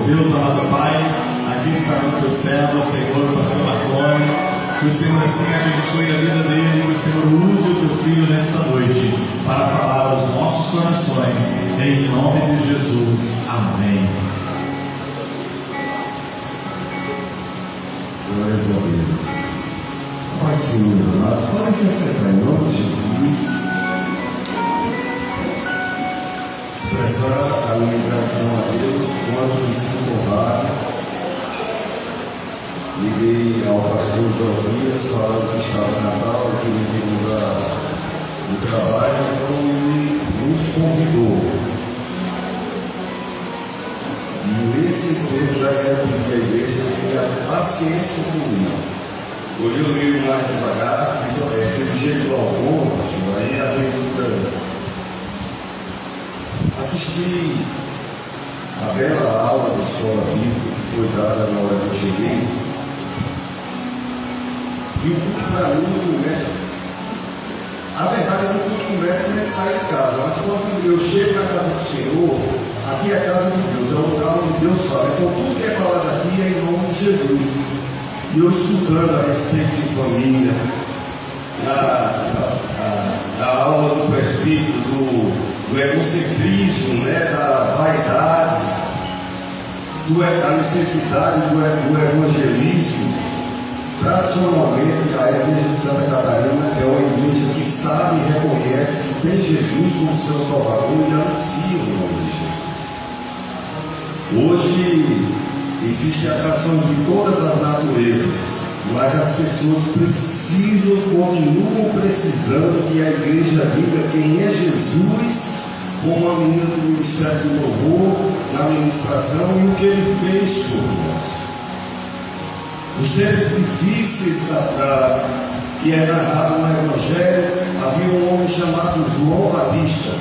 Deus amado Pai, aqui está no teu servo, Senhor, o pastor Marconi. Que o Senhor assim abençoe a vida dele, que o Senhor use o teu filho nesta noite para falar aos nossos corações, em nome de Jesus. Amém. Glórias a Deus. Pai, Senhor, amados, podem se acertar em nome de Jesus. Expressar a minha gratidão a Deus quanto me sinto honrado. Liguei ao pastor Josias falando que estava em Natal, que me divulgar o trabalho, então ele nos convidou. E nesse ensejo já quero pedir à igreja que tenha paciência comigo. Hoje eu leio mais devagar, fiz a cirurgia de glaucoma, aí a leitura. Assisti a bela aula de escola bíblica que foi dada na hora que eu cheguei. E o culto para mim começa. A verdade é que o culto começa quando a gente sai de casa. Mas quando eu chego na casa do Senhor, aqui é a casa de Deus, é o lugar onde Deus fala. Então tudo que é falado aqui é em nome de Jesus. E eu escutando a respeito de família, na aula do presbítero, do egocentrismo, né, da vaidade, da necessidade do evangelismo. Tradicionalmente, a igreja de Santa Catarina é uma igreja que sabe e reconhece que tem Jesus como seu Salvador e anuncia o nome de Jesus. Hoje existem atrações de todas as naturezas, mas as pessoas continuam precisando que a igreja diga quem é Jesus, como a menina do Ministério do Louvor, na ministração, e o que ele fez por nós. Nos tempos difíceis que é narrado no Evangelho, havia um homem chamado João Batista,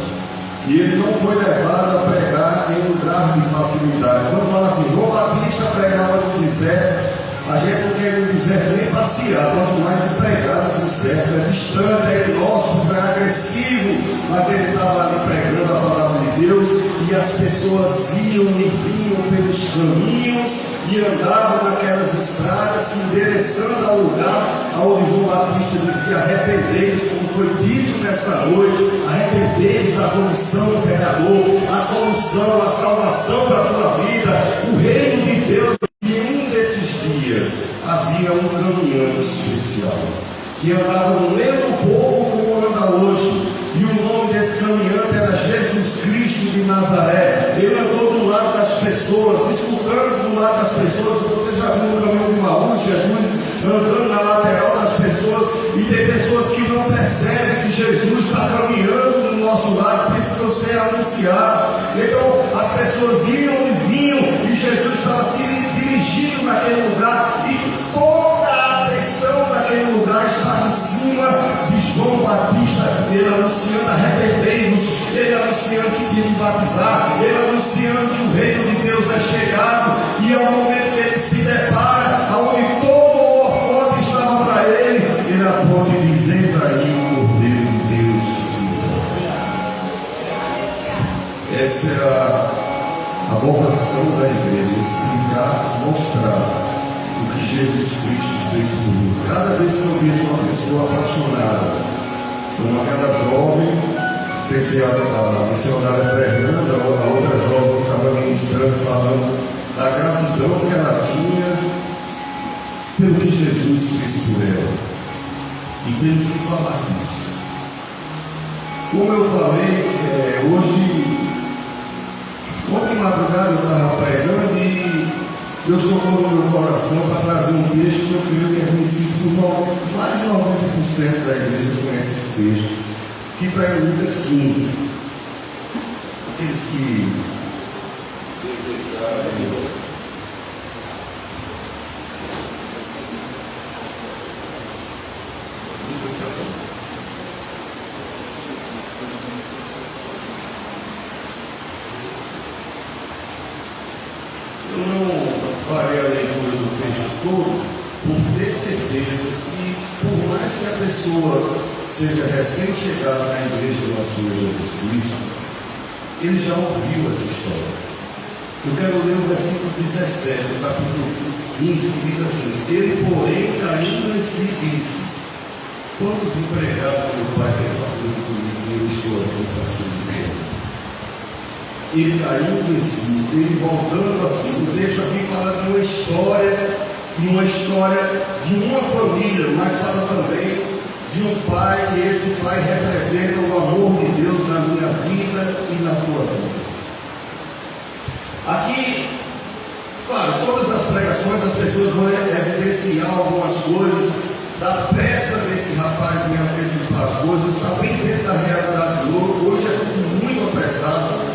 e ele não foi levado a pregar em lugar de facilidade. Quando fala assim, João Batista pregava no deserto, a gente não quer no deserto nem passear, quanto mais de pregar no deserto, é distante, é inóspito, é agressivo, mas ele estava ali pregando a palavra de Deus, e as pessoas iam e vinham pelos caminhos, e andavam naquelas estradas, se endereçando ao lugar onde João Batista dizia: arrependei-vos, como foi dito nessa noite, arrependei-vos da condição do pecador, a solução, a salvação para a tua vida, o reino de Deus. E em um desses dias havia um caminhante especial, que andava no meio do povo como anda hoje, e o nome desse caminhante era Jesus Cristo de Nazaré. Ele andou do lado das pessoas, disputando do lado das pessoas. Você já viu no caminho de Maú, Jesus andando na lateral das pessoas, e tem pessoas que não percebem que Jesus está caminhando do nosso lado, precisam ser anunciados. Então as pessoas iam e vinham, e Jesus estava se dirigindo naquele lugar, e toda a atenção daquele lugar estava em cima de João Batista, ele anunciando: arrependei-vos, ele anunciando que tinha que batizar, ele anunciando que o reino de Deus é chegado. E ao momento que ele se depara, aonde todo o holofote estava para ele, ele aponta e diz: eis aí o Cordeiro de Deus. Essa é a vocação da igreja: explicar, mostrar o que Jesus Cristo fez por mim. Cada vez que eu vejo uma pessoa apaixonada, como aquela jovem, não sei se a missionária Fernanda ou a outra jovem que estava ministrando, falando da gratidão que ela tinha pelo que Jesus fez por ela, e temos que falar disso. Como eu falei, ontem madrugada eu estava pregando e Deus tocou no meu coração para trazer um texto que eu creio que é conhecido por mais de 90% da igreja conhece esse texto, que está em Lucas 15. Aqueles que desejarem. Eu não farei a leitura do texto todo, por ter certeza que, por mais que a pessoa seja recém-chegada na igreja do nosso Senhor Jesus Cristo, ele já ouviu essa história. Eu quero ler o versículo 17, no capítulo 15, que diz assim: ele, porém, caindo em si, disse: quantos empregados meu pai tem falado comigo e eu estou aqui para se dizer? Ele caindo em si, ele voltando assim. O texto aqui fala de uma história de uma família, mas fala também de um pai, e esse pai representa o amor de Deus na minha vida e na tua vida. Aqui, claro, todas as pregações as pessoas vão evidenciar algumas coisas da pressa desse rapaz em antecipar as coisas, está bem dentro da realidade de hoje é tudo muito apressado.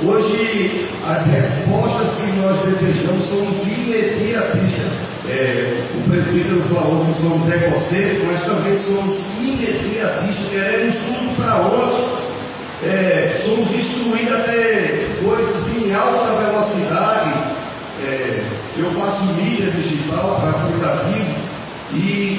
Hoje as respostas que nós desejamos são imediatistas. O presbítero falou que somos egocêntricos, mas também somos imediatistas, queremos tudo para hoje. Somos instruídos a ter coisas em alta velocidade. Eu faço mídia digital para aplicativo e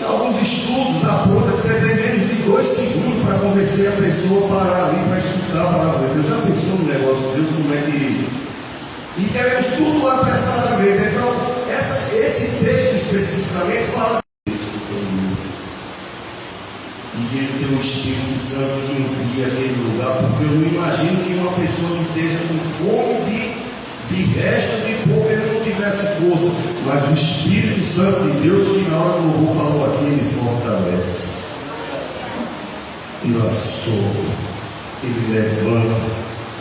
alguns estudos apontam que você tem menos de 2 segundos para convencer a pessoa a parar ali para escutar a palavra de Deus. Já pensou no negócio de Deus como é que... E queremos tudo apressadamente. Então, esse texto especificamente fala disso. E que ele tem o Espírito Santo que envia aquele lugar, porque eu não imagino que uma pessoa que esteja com fome de resto de pouco ele não tivesse força, mas o Espírito Santo de Deus, que na hora que o louvor falou aqui, ele fortalece, ele assopra, ele levanta,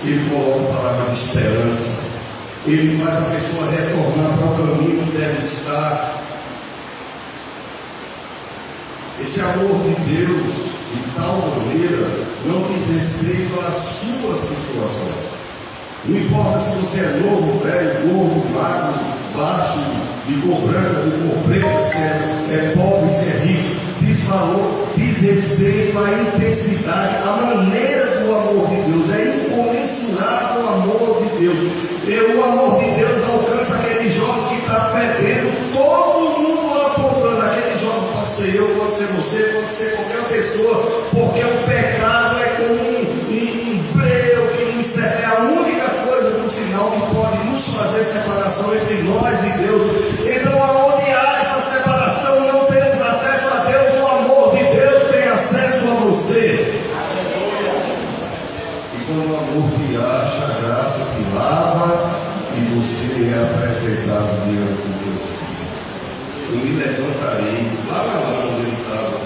ele coloca palavra de esperança, ele faz a pessoa retornar para o caminho que deve estar. Esse amor de Deus, de tal maneira, não diz respeito à sua situação. Não importa se você é novo, velho, gordo, magro, baixo, de cor branca, de cor preta, se é pobre, se é rico, diz valor, diz respeito à intensidade, à maneira do amor de Deus, é incomensurável o amor de Deus. O amor de Deus alcança aquele jovem que está fedendo, todo mundo apontando, aquele jovem pode ser eu, pode ser você, pode ser qualquer pessoa, porque o pecado é como um breu que nos serve, é a única coisa, por sinal, que pode nos fazer separação entre nós e Deus. Então, aonde há essa separação, não temos acesso a Deus, o amor de Deus tem acesso a você. E quando o amor te acha, a graça te lava e você é apresentado diante de Deus. Eu me levantarei, lá na lama onde ele estava,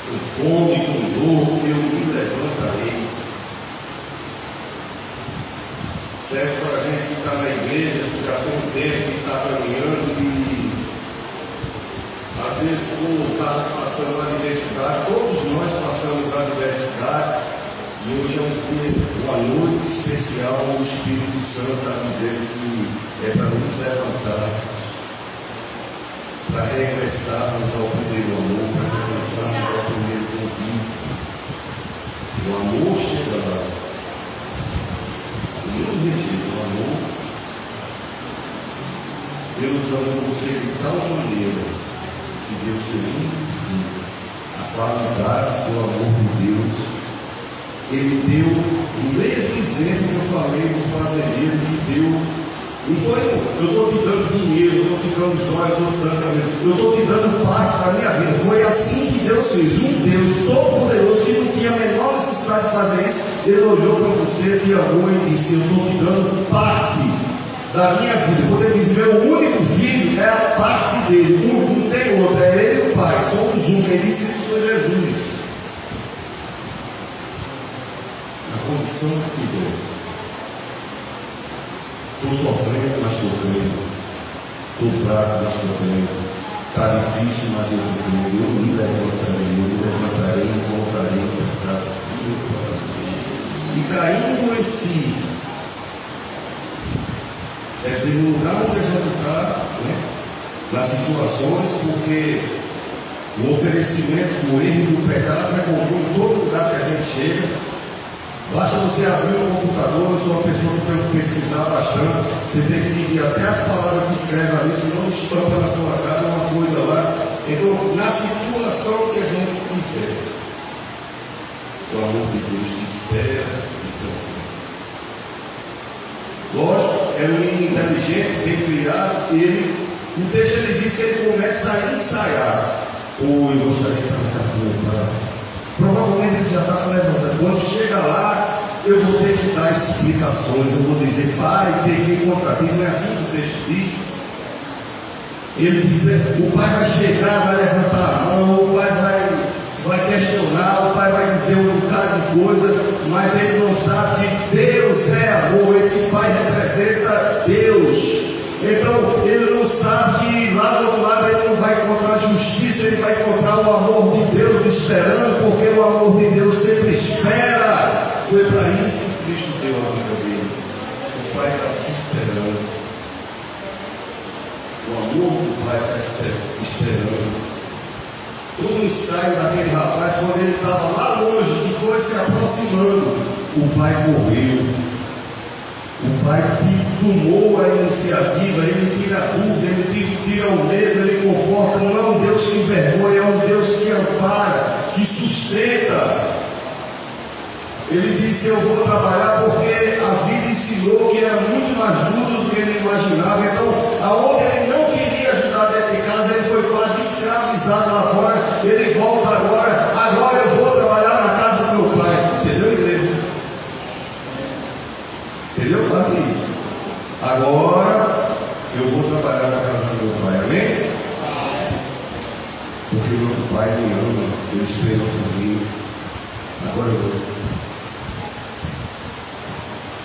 com fome, com dor, eu me levantarei. Serve para a gente que está na igreja, que já tem um tempo, que está caminhando e às vezes estamos passando a adversidade, todos nós passamos a adversidade e hoje é uma noite especial onde o Espírito Santo está dizendo que é para nos levantar, para regressarmos ao primeiro amor, para regressarmos ao primeiro convite. O amor chega lá. Não rejeita o amor. Deus ama você de tal maneira que deu seu único filho, a qualidade do amor de Deus. Ele deu o mesmo exemplo que eu falei do fazendeiro que deu. Não foi eu estou te dando dinheiro, eu estou te dando joia, eu estou te dando parte da minha vida. Foi assim que Deus fez. Um Deus todo-poderoso que não tinha a menor necessidade de fazer isso. Ele olhou para você, te amou e disse: eu estou te dando parte da minha vida. Quando ele diz meu único filho, é a parte dele. Não tem outro, é ele e o Pai. Somos um. Quem disse isso foi Jesus. A condição que deu. Estou sofrendo, mas estou crendo. Estou fraco, mas estou crendo. Está difícil, mas eu estou crendo. Eu me levantarei e voltarei para casa do meu Pai. E caindo em si, quer dizer, no lugar onde a gente está, nas situações, porque o oferecimento do erro e do pecado é comum em todo lugar que a gente chega. Basta você abrir o computador, eu sou uma pessoa que tem que pesquisar bastante, você tem que dividir até as palavras que escreve ali, senão estampa na sua cara uma coisa lá. Então, na situação que a gente vive, o amor de Deus te espera e te alcança. Lógico, é um menino inteligente, bem criado. O texto ele diz que ele começa a ensaiar. Ou eu gostaria de perguntar. Provavelmente ele já está se levantando. Quando chega lá, eu vou ter que dar explicações. Eu vou dizer, pai, peguei contra ti. Não é assim que o texto diz? Ele diz, o pai vai chegar, vai levantar a mão, o pai vai questionar, o pai vai dizer um bocado de coisa, mas ele não sabe que Deus é amor. Esse pai representa Deus. Então ele não sabe que lá do outro lado ele não vai encontrar justiça, ele vai encontrar o amor de Deus esperando, porque o amor de Deus sempre espera. Foi para isso que Cristo deu a vida dele. O pai está se esperando. O amor do pai está esperando. Todo o ensaio daquele rapaz, quando ele estava lá longe e foi se aproximando, o pai correu. O pai que tomou a iniciativa, ele tira a dúvida, ele tira o medo, ele conforta. Não é um Deus que envergonha, é um Deus que ampara, que sustenta. Ele disse, eu vou trabalhar porque a vida ensinou que era muito mais duro do que ele imaginava. Então, aonde ele não queria ajudar dentro de casa, ele foi quase escravizado lá fora. Ele volta agora eu vou trabalhar na casa do meu pai. Entendeu, igreja? Entendeu, Patrícia? Agora eu vou trabalhar na casa do meu pai, amém? Porque o meu pai me ama, ele esperou por mim. Agora eu vou.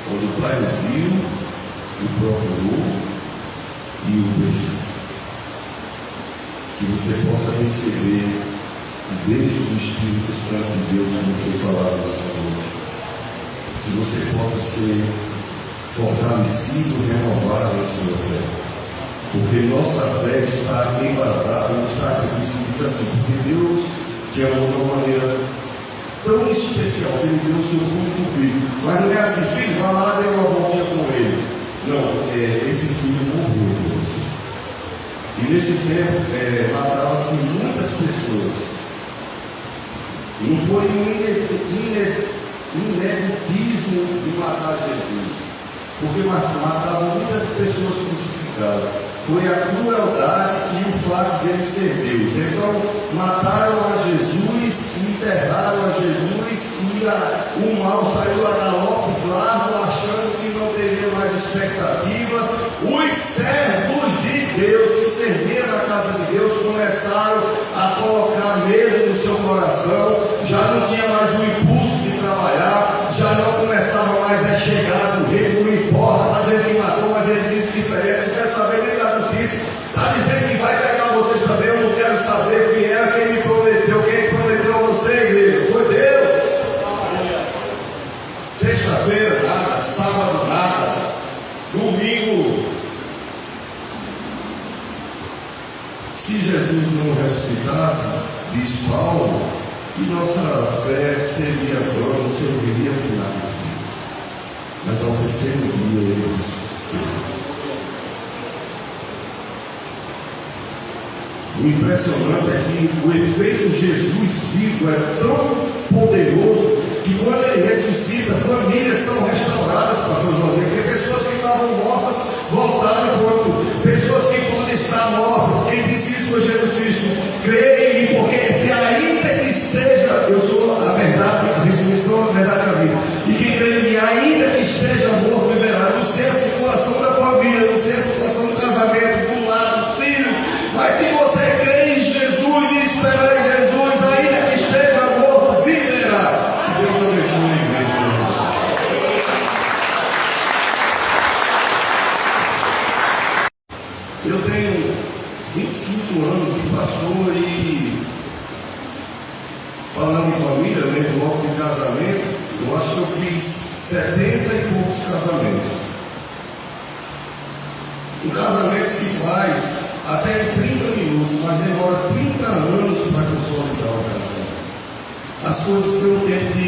Quando o pai o viu, o procurou e o deixou. Que você possa receber o beijo do Espírito Santo de Deus, como foi falado nessa noite. Que você possa ser fortalecido, renovado em sua fé. Porque nossa fé está embasada no sacrifício. Diz assim, porque Deus te amou de uma maneira tão especial, que ele deu o seu único filho. Mas não é assim, filho, vai lá e dê uma voltinha com ele. Não, esse filho morreu por você. E nesse tempo, matavam-se muitas pessoas. Não foi um inevitismo de matar Jesus, porque matavam muitas pessoas crucificadas. Foi a crueldade e o fato dele ser Deus. Então, mataram a Jesus, enterraram a Jesus e o mal saiu a galopes largos, achando que não teria mais expectativa. Os servos de Deus que serviam na casa de Deus começaram a colocar medo no seu coração, já não tinha mais o impulso de trabalhar, já não começava mais a chegar no rei, não importa, mas ele matou, mas ele disse diferente, não quer saber nem da notícia, está dizendo que vai pegar vocês também, eu não quero saber quem é, quem me prometeu, quem prometeu a você, igreja, foi Deus. Sexta-feira nada, sábado nada, domingo, se Jesus não ressuscitasse, diz Paulo, que nossa fé seria vã, não serviria por nada. Mas ao terceiro dia ele disse. O impressionante é que o efeito Jesus vivo é tão poderoso que quando ele ressuscita, famílias são restauradas, pastor José, porque pessoas que estavam mortas voltaram ao corpo, pessoas que podem estar mortas. Quem disse isso foi Jesus Cristo. Creia em mim, porque se ainda que esteja, eu sou a verdade, a ressurreição, a verdade da vida. E quem crê em mim, ainda que esteja morto, viverá. Não sei a situação da família, não sei a situação do casamento, do lar, dos filhos, mas se você crê em Jesus e espera em Jesus, ainda que esteja morto, viverá. Deus abençoe a igreja. Eu tenho 25 anos de pastor e falando em família, lembro logo de casamento, eu acho que eu fiz 70 e poucos casamentos. Um casamento se faz até em 30 minutos, mas demora 30 anos para consolidar o casamento. As coisas têm um tempo de...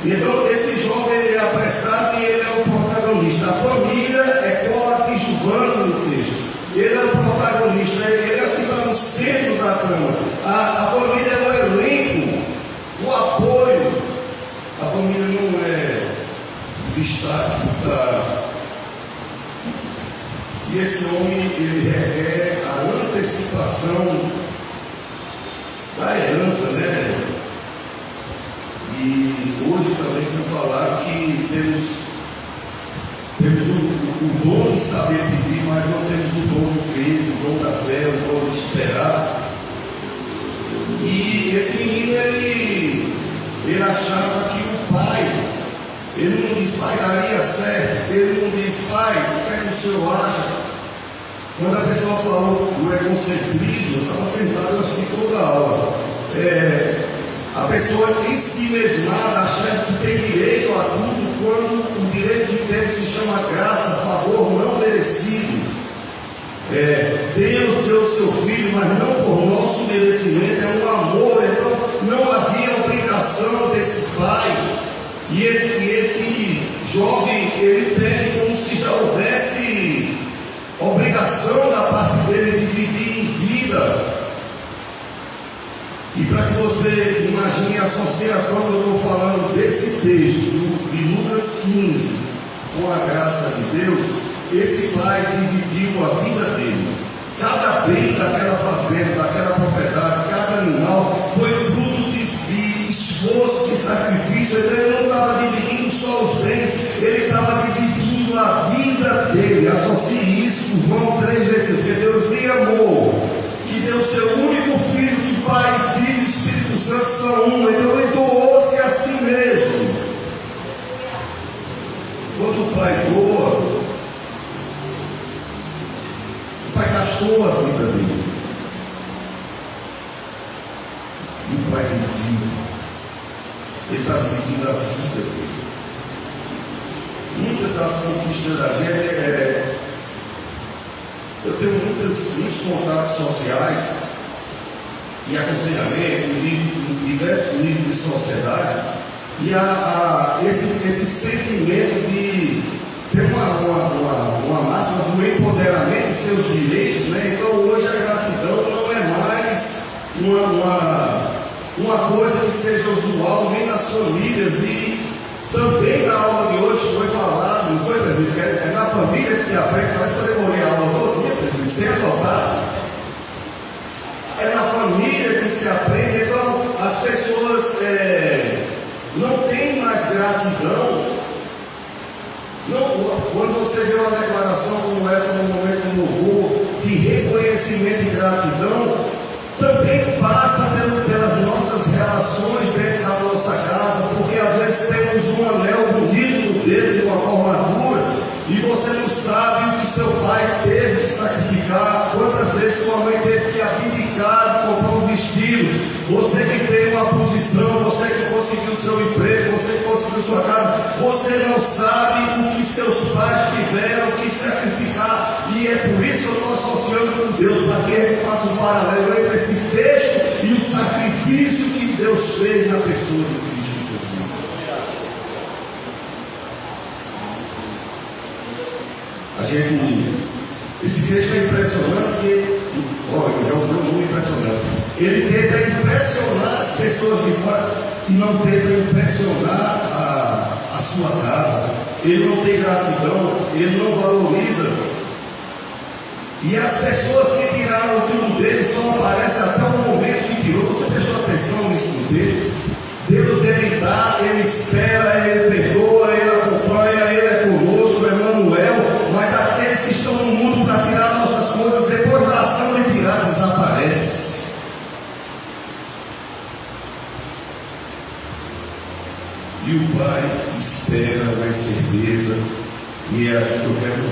Então esse jovem ele é apressado e ele é o protagonista. A família é coadjuvante no texto. Ele é o protagonista, ele é o que está no centro da trama. A família é o elenco, o apoio. A família não é o destaque E esse nome, ele requer a antecipação da herança, né? E hoje também foi falado que temos o dom de saber pedir, mas não temos o dom do crer, o dom da fé, o dom de esperar. E esse menino, ele achava que o pai, ele não diz, pai, daria certo, ele não diz, pai, o que é que o senhor acha? Quando a pessoa falou do egocentrismo, eu estava sentado, acho que toda a aula. A pessoa em si mesmada, achando que tem direito a tudo, quando o direito de Deus se chama graça, favor não merecido. Deus deu o seu filho, mas não por nosso merecimento, é um amor. Então não havia obrigação desse pai. E esse jovem, ele pede como se já houvesse obrigação da parte dele de dividir em vida. E para que você imagine a associação que eu estou falando desse texto de Lucas 15 com a graça de Deus, esse pai dividiu a vida dele. Cada bem daquela fazenda, daquela propriedade, cada animal foi fruto de esforço, de sacrifício. Ele não estava dividindo só os bens, ele estava dividindo a vida dele. Associe isso com João 3 vezes, porque Deus me amou, que deu seu único filho, que Pai, Filho e Espírito Santo são um. Então ele doou-se a si mesmo. Quando o Pai doa, o Pai gastou a vida dele. E o Pai divide. Ele está dividindo a vida dele. Muitas das conquistas da gente eu tenho muitos contatos sociais e aconselhamento em diversos níveis de sociedade, e esse sentimento de ter uma máxima do empoderamento de seus direitos, né? Então hoje a gratidão não é mais uma coisa que seja usual nem nas famílias. E também na aula de hoje foi falado, não foi, presidente? É na família que se aprende. Parece que eu demorei a aula todo dia, presidente, sem anotar. É na família que se aprende. Então as pessoas não têm mais gratidão. Não, quando você vê uma declaração como essa no momento do louvor, de reconhecimento e gratidão, também passa pelas nossas relações dentro da nossa casa, porque às vezes temos um anel bonito no dedo de uma formatura e você não sabe o que seu pai teve que sacrificar, quantas vezes sua mãe teve que abdicar de comprar um vestido. Você que tem uma posição, você que conseguiu seu emprego, você que conseguiu sua casa, você não sabe o que seus pais tiveram que sacrificar. E é por isso que eu estou associando com Deus, para que ele faça um paralelo entre esse texto e o sacrifício que Deus fez na pessoa de Cristo Jesus. Esse texto é impressionante, porque, olha, já usou um nome impressionante. Ele tenta impressionar as pessoas de fora e não tenta impressionar a sua casa. Ele não tem gratidão, ele não valoriza. E as pessoas que tiraram tudo dele só aparecem até o momento que tirou. Você prestou atenção nisso no texto? Deus, ele dá, ele espera, ele perdoa, ele acompanha, ele é conosco, Emmanuel. Mas aqueles que estão no mundo para tirar nossas coisas, depois da ação de tirar, desaparece. E o Pai espera na certeza. E é aqui que eu quero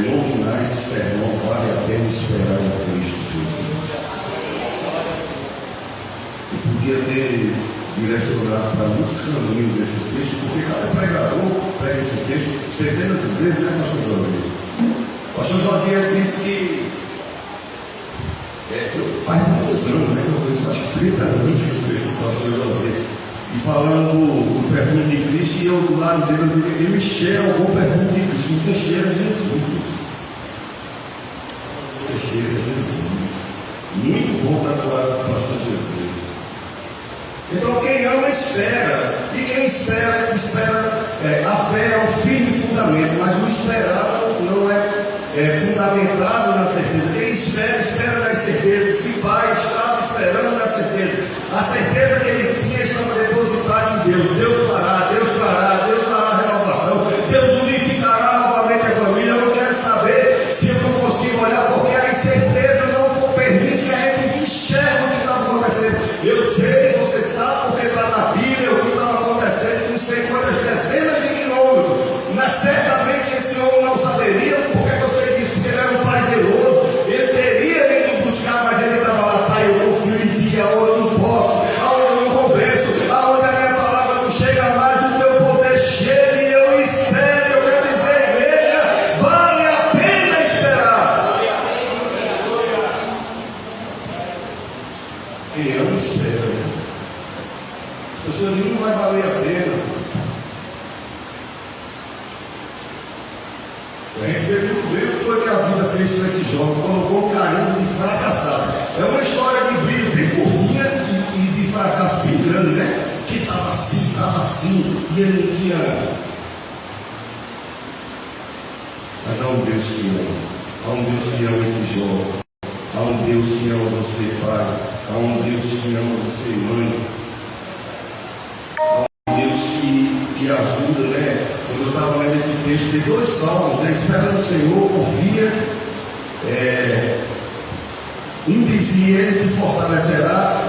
nominar esse sermão, vale a pena esperar em Cristo Jesus. Eu podia ter direcionado para muitos caminhos esse texto, porque cada pregador prega esse texto centenas de vezes, né, pastor Josias? O pastor Josias disse que faz muitos anos, né, que eu conheço, acho que 30 anos que eu conheço o pastor Josias. E falando do perfume de Cristo, e eu do lado dele, ele cheira o bom perfume de Cristo. Você cheira Jesus. Você cheira Jesus. Muito bom estar do lado do pastor Jesus. Então quem ama espera. E quem espera, a fé é o firme fundamento, mas o esperar não é fundamentado na certeza. Quem espera, espera nas certezas. Se vai, estava esperando na certeza. A certeza que ele tinha estava depositada em Deus. Deus fará, Deus fará, Deus fará a renovação. Deus unificará novamente a família. Eu não quero saber se eu não consigo olhar, porque a incerteza não permite que a gente enxergue o que está acontecendo. Eu sei, você sabe, porque está na Bíblia, o que estava acontecendo com não sei quantas dezenas de quilômetros. Mas certamente esse homem não saberia, porque você disse que ele era um pai zeloso, ele teria ido buscar, mas ele estava lá, pai, eu confio em ti, aonde eu não posso, aonde eu não converso, aonde a minha palavra não chega mais, o teu poder chega e eu espero. Eu quero dizer, igreja, vale a pena esperar. Quem ama espera. As pessoas dizem, não vai valer a pena. A gente vê o que foi que a vida fez com esse jovem, colocou um carinho de fracassado. É uma história de brilho bem curtinha e de fracasso bem grande, né? Que estava assim, e ele não tinha. Mas há um Deus que ama, há um Deus que ama esse jovem, há um Deus que ama você, pai, há um Deus que ama você, mãe, há um Deus que te ajuda, né? Quando eu estava lendo esse texto, tem 2 salmos, né? Espera no Senhor, confia. Um dizia, ele te fortalecerá,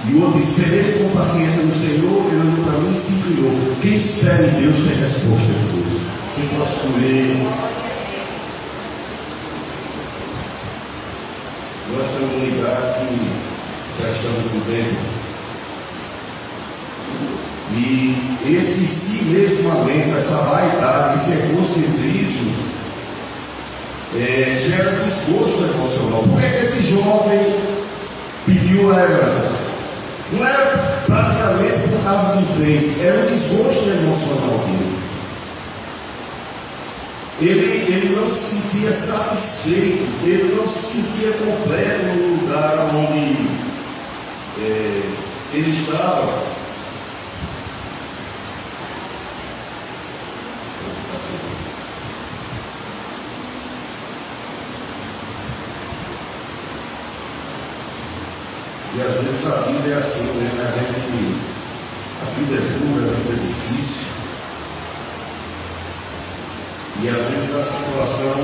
e o outro disse, esperei com paciência no Senhor, ele olhou para mim e se inclinou. Quem espera em Deus tem resposta de Deus. Você pode escolher. Nós estamos num lugar que já estamos com tempo. E esse si mesmamento, essa vaidade, esse egocentrismo gera desgosto emocional. Por que esse jovem pediu a herança? Não era praticamente por causa dos bens, era o desgosto emocional dele. Ele não se sentia satisfeito, ele não se sentia completo no lugar onde ele estava. E às vezes a vida é assim, né? A vida é dura, a vida é difícil. E às vezes a situação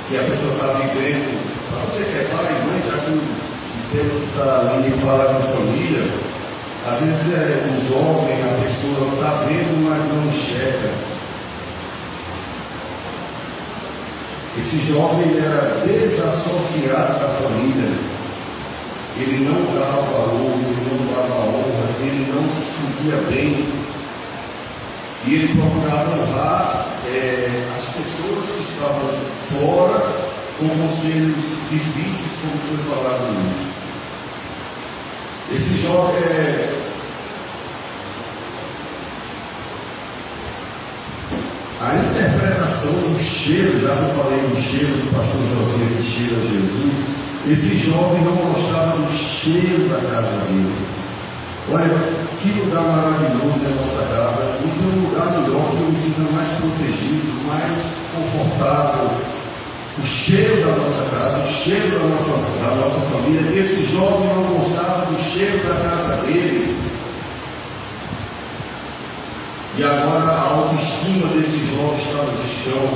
que a pessoa está vivendo, para você que é pai e mãe, já que o tempo está ali e fala com família, às vezes o jovem, a pessoa está vendo, mas não enxerga. Esse jovem era desassociado da família. Ele não dava valor, ele não dava honra, ele não se sentia bem. E ele procurava honrar as pessoas que estavam fora com conselhos difíceis, como foi falado hoje. Esse jovem a interpretação do cheiro, já eu falei do cheiro do pastor José que cheira Jesus. Esse jovem não gostava do cheiro da casa dele. Olha, que lugar maravilhoso é a nossa casa. Não tem um lugar melhor que eu me sinta mais protegido, mais confortável. O cheiro da nossa casa, o cheiro da nossa família. Esse jovem não gostava do cheiro da casa dele. E agora a autoestima desse jovem está no chão.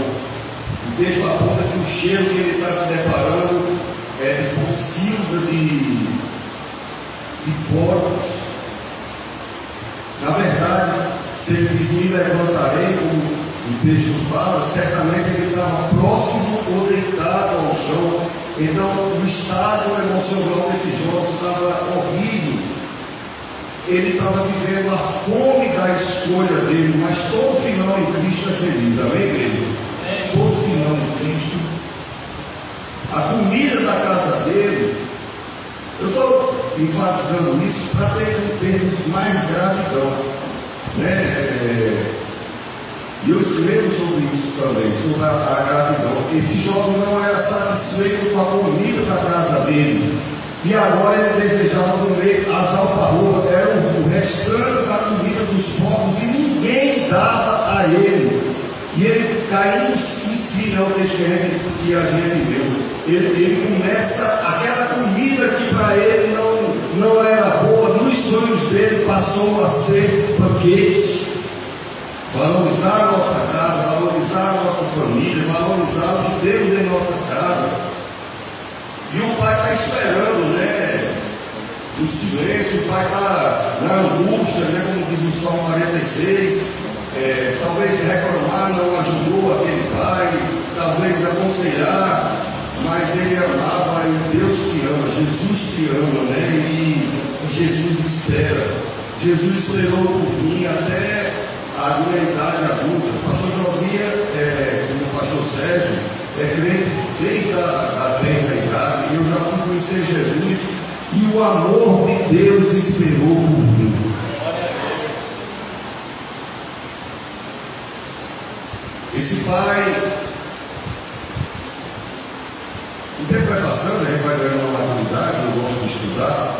O texto aponta que o cheiro que ele está se deparando é de pocilga de porcos. Na verdade, se ele diz, me levantarei, como o texto fala, certamente ele estava próximo ou deitado ao chão. Então, o estado emocional desse jovem estava horrível. Ele estava vivendo a fome da escolha dele, mas todo final em Cristo é feliz. Amém, igreja? Todo final em Cristo. A comida da casa dele, eu estou enfatizando isso para termos mais gratidão, né? E eu escrevo sobre isso também, sobre a gratidão. Esse jovem não era satisfeito com a comida da casa dele, e agora ele desejava comer as alfarrobas, era o restante da comida dos povos, e ninguém dava a ele. E ele caiu em si ensina o descrente que a gente deu. Ele começa aquela comida que para ele não era boa, nos sonhos dele passou a ser banquete. Valorizar a nossa casa, valorizar a nossa família, valorizar o que Deus em nossa casa. E o pai está esperando, né? No silêncio, o pai está na angústia, né? Como diz o Salmo 46. Talvez reclamar não ajudou aquele pai, talvez aconselhar, mas ele amava e Deus te ama, Jesus te ama, né? E Jesus espera. Jesus esperou por mim até a minha idade adulta. O pastor Josias, como o pastor Sérgio, é crente desde a 30 idade, e eu já fui conhecer Jesus, e o amor de Deus esperou por mim. Esse pai, o tempo vai passando, a gente vai ganhando uma maturidade, eu gosto de estudar.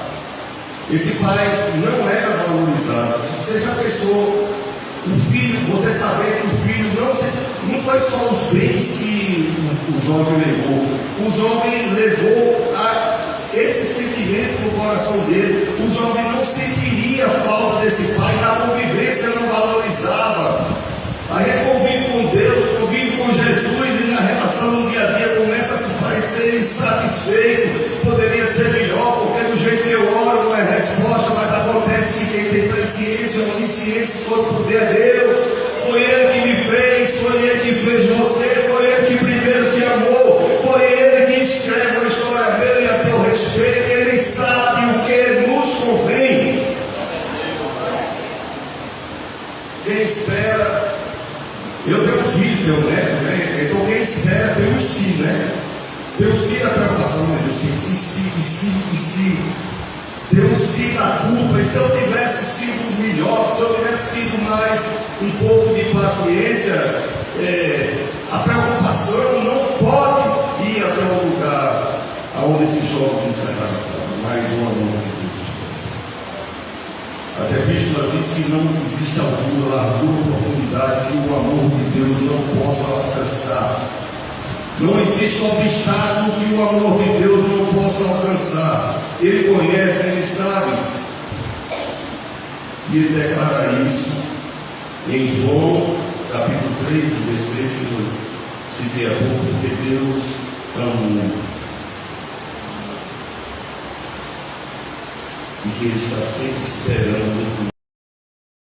Esse pai não era valorizado. Você já pensou, o filho, você saber que o filho não foi só os bens que o jovem levou. O jovem levou esse sentimento no coração dele. O jovem não sentiria a falta desse pai, na convivência não valorizava. Aí convive com Deus, convive com Jesus, e na relação do dia a dia começa a se parecer insatisfeito. Poderia ser melhor, porque do jeito que eu oro não é resposta, mas acontece que quem tem presciência, onisciência, foi por Deus. Foi Ele que me fez, foi Ele que fez você, foi Ele que primeiro te amou, foi Ele que escreve a história dele a teu respeito. Ele sabe o que nos convém. Quem espera, eu tenho filho, tenho neto, né? Então quem espera tem um si, né? Tem um si da preocupação, né? E se. Tem um si da culpa. E se eu tivesse sido melhor, se eu tivesse tido mais um pouco de paciência, a preocupação não pode ir até o lugar aonde esse jovem está. Mais um amor de Deus. As epístolas dizem que não existe altura, largura, profundidade que o amor de Deus não possa alcançar. Não existe obstáculo que o amor de Deus não possa alcançar. Ele conhece, Ele sabe. E Ele declara isso em João, capítulo 3, 16, que eu citei há pouco, porque Deus ama o mundo. E que Ele está sempre esperando